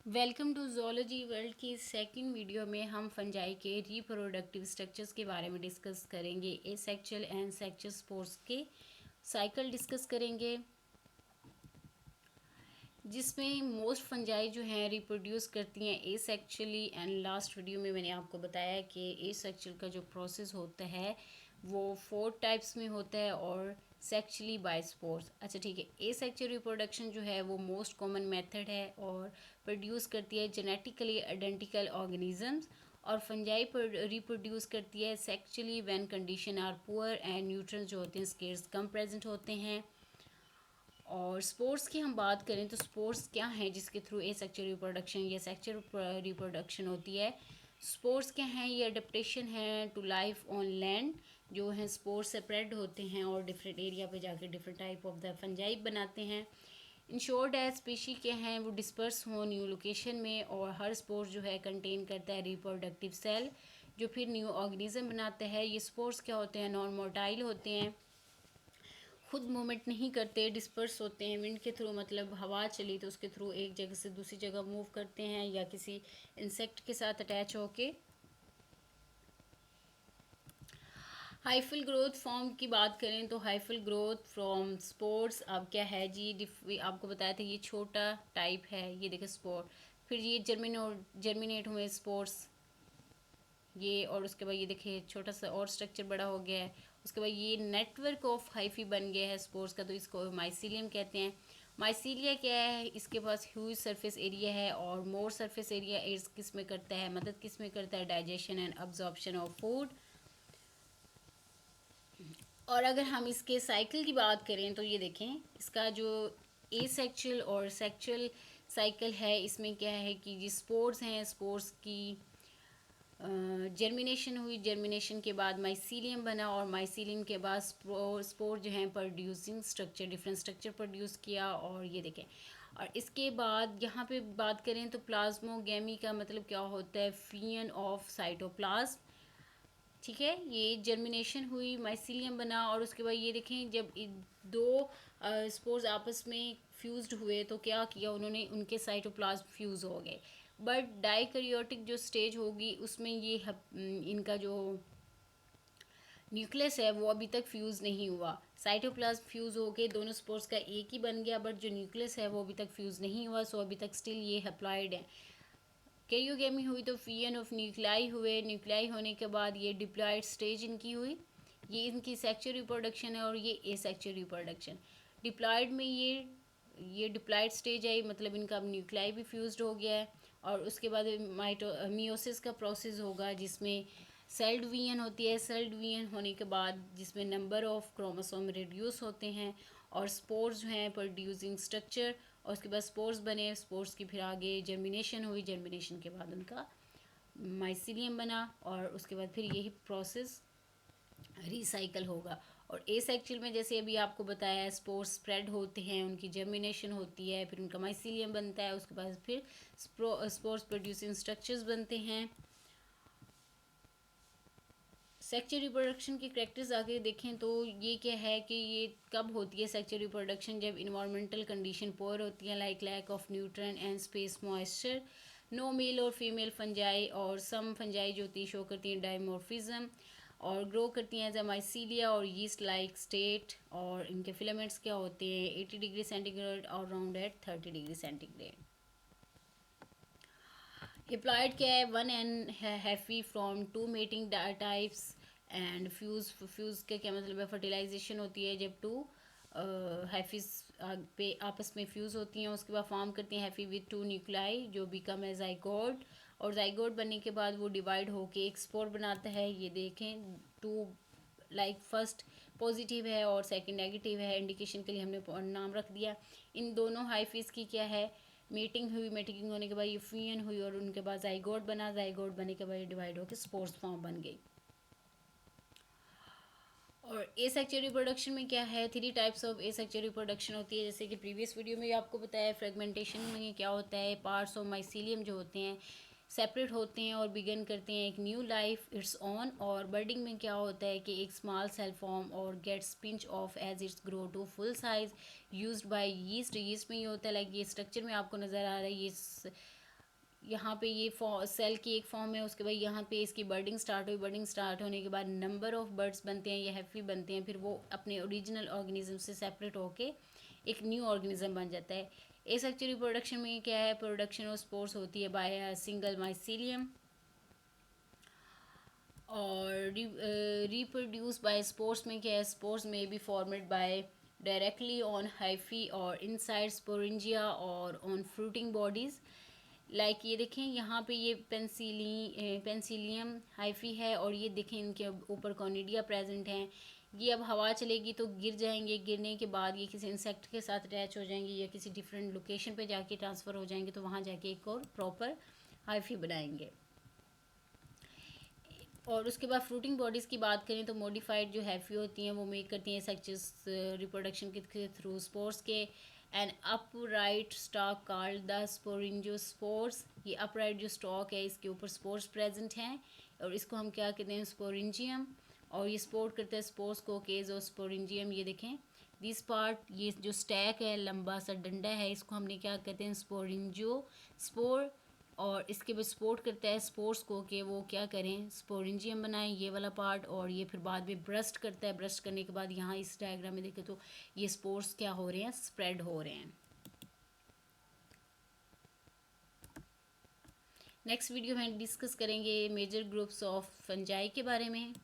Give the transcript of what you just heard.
Welcome to zoology world की second video में हम फंजाई के रिप्रोडक्टिव स्ट्रक्चर्स के बारे में डिस्कस करेंगे। एसेक्चुअल एंड सेक्चुअल स्पोर्स के साइकिल डिस्कस करेंगे, जिसमें मोस्ट फंजाई जो हैं रिप्रोड्यूस करती हैं एसेक्चुअली। एंड लास्ट वीडियो में मैंने आपको बताया कि एसेक्चुअल का जो प्रोसेस होता है वो 4 टाइप्स में होता है और सेक्चुअली बाय स्पोर्स। अच्छा ठीक है, एसेक्चुअल रिप्रोडक्शन जो है वो मोस्ट कॉमन मेथड है और प्रोड्यूस करती है जेनेटिकली आइडेंटिकल ऑर्गेनिजम्स। और फंजाई पर रिप्रोड्यूस करती है sexually when condition are poor and nutrients जो होते हैं स्केर्स कम प्रेजेंट होते हैं। और स्पोर्ट्स की हम बात करें तो स्पोर्ट्स क्या हैं जिसके थ्रू एसेक्चुअल रिप्रोडक्शन या सेक्चुअल रिप्रोडक्शन होती है। स्पोर्ट्स क्या हैं? ये अडेप्टेशन है टू लाइफ ऑन लैंड, जो हैं स्पोर्ट्स स्प्रेड होते हैं और डिफरेंट एरिया पे जाके different type of the fungi बनाते हैं। इंश्योर्ड है स्पीशी क्या हैं वो डिस्पर्स हो न्यू लोकेशन में, और हर स्पोर्स जो है कंटेन करता है रिप्रोडक्टिव सेल जो फिर न्यू ऑर्गेनिज्म बनाता है। ये स्पोर्स क्या होते हैं? नॉन मोटाइल होते हैं, खुद मूवमेंट नहीं करते, डिस्पर्स होते हैं विंड के थ्रू, मतलब हवा चली तो उसके थ्रू एक जगह से दूसरी जगह मूव करते हैं या किसी इंसेक्ट के साथ अटैच होके। हाइफल ग्रोथ फॉर्म की बात करें तो हाइफल ग्रोथ फ्रॉम स्पोर्स अब क्या है जी, आपको बताया था ये छोटा टाइप है, ये देखिए स्पोर, फिर ये जर्मिनेट हुए स्पोर्स ये, और उसके बाद ये देखिए छोटा सा और स्ट्रक्चर बड़ा हो गया है। उसके बाद ये नेटवर्क ऑफ हाइफी बन गया है स्पोर्स का, तो इसको माइसीलियम कहते हैं। माइसीलिया क्या है? इसके पास ह्यूज सरफेस एरिया है और मोर सरफेस एरिया एड्स किस में करता है, मदद किस में करता है? Digestion and absorption of food. और अगर हम इसके साइकिल की बात करें तो ये देखें, इसका जो एसेक्चुअल और सेक्चुअल साइकिल है इसमें क्या है कि जी स्पोर्स हैं, स्पोर्स की जर्मिनेशन हुई, जर्मिनेशन के बाद माइसीलियम बना और माइसीलियम के बाद स्पोर जो हैं producing structure, different structure produce किया। और ये देखें, और इसके बाद यहाँ पे बात करें तो प्लाज्मोगेमी का मतलब क्या होता है? फियन ऑफ साइटोप्लाज्म। ठीक है, ये जर्मिनेशन हुई, माइसीलियम बना, और उसके बाद ये देखें जब दो स्पोर्स आपस में फ्यूज्ड हुए तो क्या किया उन्होंने? उनके साइटोप्लाज्म फ्यूज़ हो गए। बट डाइकैरियोटिक जो स्टेज होगी उसमें ये इनका जो न्यूक्लियस है वो अभी तक फ्यूज़ नहीं हुआ। साइटोप्लाज्म फ्यूज़ हो गए, दोनों स्पोर्स का एक ही बन गया, बट जो न्यूक्लियस है वो अभी तक फ्यूज़ नहीं हुआ, सो अभी तक स्टिल ये हैप्लॉइड है। कैरियोगेमी हुई तो फियन ऑफ न्यूक्लाई हुए, न्यूक्लाई होने के बाद ये डिप्लॉयड स्टेज इनकी हुई, ये इनकी सेक्चुअल रिप्रोडक्शन है। और ये एसेक्चुअल रिप्रोडक्शन डिप्लॉयड में ये डिप्लॉयड स्टेज है, मतलब इनका अब न्यूक्लाई भी फ्यूज्ड हो गया है। और उसके बाद मियोसिस का प्रोसेस होगा जिसमें सेल डिवीजन होती है, सेल डिवीजन होने के बाद जिसमें नंबर ऑफ क्रोमोसोम रिड्यूस होते हैं और स्पोर्स जो हैं प्रोड्यूसिंग स्ट्रक्चर, और उसके बाद स्पोर्स बने, स्पोर्स की फिर आगे जर्मिनेशन हुई, जर्मिनेशन के बाद उनका माइसीलियम बना, और उसके बाद फिर यही प्रोसेस रिसाइकल होगा। और एसेक्चुअल में जैसे अभी आपको बताया स्पोर्स स्प्रेड होते हैं, उनकी जर्मिनेशन होती है, फिर उनका माइसीलियम बनता है, उसके बाद फिर स्पोर्स प्रोड्यूसिंग स्ट्रक्चर्स बनते हैं। सेक्चुअल रिप्रोडक्शन की प्रैक्टिस आगे देखें तो ये क्या है कि ये कब होती है सेक्चुअल रिप्रोडक्शन? जब इन्वायरमेंटल कंडीशन पुअर होती हैं, like lack of nutrient and space moisture, no male और फीमेल फंजाई, और सम फंजाई जो होती है शो करती हैं डायमॉर्फिज्म और ग्रो करती हैं एज अ माइसीलिया और यीस्ट लाइक स्टेट। और इनके फिलामेंट्स क्या होते हैं? 80 डिग्री सेंटीग्रेड और round at 30 degree centigrade. Haploid क्या है? One and hyphae from two mating types and fuse का क्या मतलब है? फर्टिलाइजेशन होती है जब टू हैफीज पे आपस में फ्यूज होती हैं, उसके बाद फॉर्म करती हैं हैफी विद टू न्यूक्लाई जो बिकम है जाइगोट। और जाइगोट बनने के बाद वो डिवाइड होके एक स्पोर बनाता है। ये देखें, टू लाइक फर्स्ट पॉजिटिव है और सेकंड नेगेटिव है, इंडिकेशन के लिए हमने नाम रख दिया। इन दोनों हाइफिस की क्या है? मीटिंग हुई, मीटिंग होने के बाद ये फ्यूजन हुई और उनके बाद जाइगोट बना, जाइगोट बनने के बाद ये डिवाइड होकर स्पोर्स फॉर्म बन गई। और एसेक्चुअल रिप्रोडक्शन में क्या है? 3 टाइप्स ऑफ एसेक्चुअल रिप्रोडक्शन होती है, जैसे कि प्रीवियस वीडियो में आपको बताया। फ्रेगमेंटेशन में क्या होता है? पार्ट्स ऑफ माइसीलियम जो होते हैं सेपरेट होते हैं और बिगन करते हैं एक न्यू लाइफ इट्स ऑन। और बर्डिंग में क्या होता है कि एक स्मॉल सेल फॉर्म और gets pinch off as its grow to full size used by yeast. Yeast में ये होता है लाइक ये स्ट्रक्चर में आपको नज़र आ रहा है, ये यहाँ पे ये सेल की एक फॉर्म है, उसके बाद यहाँ पे इसकी बर्डिंग स्टार्ट हुई, बर्डिंग स्टार्ट होने के बाद नंबर ऑफ बर्ड्स बनते हैं, ये हैफी बनते हैं, फिर वो अपने ओरिजिनल ऑर्गेनिज्म से सेपरेट होके एक न्यू ऑर्गेनिज्म बन जाता है। एसेक्चुअली प्रोडक्शन में क्या है, प्रोडक्शन ऑफ स्पोर्स होती है बाय सिंगल माइसीलियम, और रिप्रोड्यूस बाय स्पोर्स में क्या है, स्पोर्स में be formed by directly on hyphae और इनसाइड स्पोरेंजिया और ऑन फ्रूटिंग बॉडीज़। लाइक ये देखें यहाँ पे ये पेंसिलियम हाइफी है, और ये देखें इनके ऊपर कॉनिडिया प्रेजेंट हैं। ये अब हवा चलेगी तो गिर जाएंगे, गिरने के बाद ये किसी इंसेक्ट के साथ अटैच हो जाएंगे या किसी डिफरेंट लोकेशन पे जाके ट्रांसफ़र हो जाएंगे, तो वहाँ जाके एक और प्रॉपर हाइफी बनाएंगे। और उसके बाद फ्रूटिंग बॉडीज़ की बात करें तो मॉडिफाइड जो हैफी होती हैं वो मेक करती हैं सक्सेस रिप्रोडक्शन के थ्रू स्पोर्स के an upright stalk called the sporangiospores. ये अपराइट जो स्टॉक है इसके ऊपर स्पोर्स प्रेजेंट हैं, और इसको हम क्या कहते हैं, स्पोरिंजियम। और ये सपोर्ट करता है स्पोर्स को, केज और स्पोरिंजियम। ये देखें दिस पार्ट, ये जो स्टैक है लंबा सा डंडा है, इसको हमने क्या कहते हैं, स्पोरिंजियो स्पोर। और इसके बाद सपोर्ट करता है स्पोर्स को कि वो क्या करें, स्पोरेंजियम बनाएं, ये वाला पार्ट। और ये फिर बाद में ब्रस्ट करता है, ब्रस्ट करने के बाद यहाँ इस डायग्राम में देखें तो ये स्पोर्स क्या हो रहे हैं, स्प्रेड हो रहे हैं। नेक्स्ट वीडियो में डिस्कस करेंगे मेजर ग्रुप्स ऑफ फंजाई के बारे में।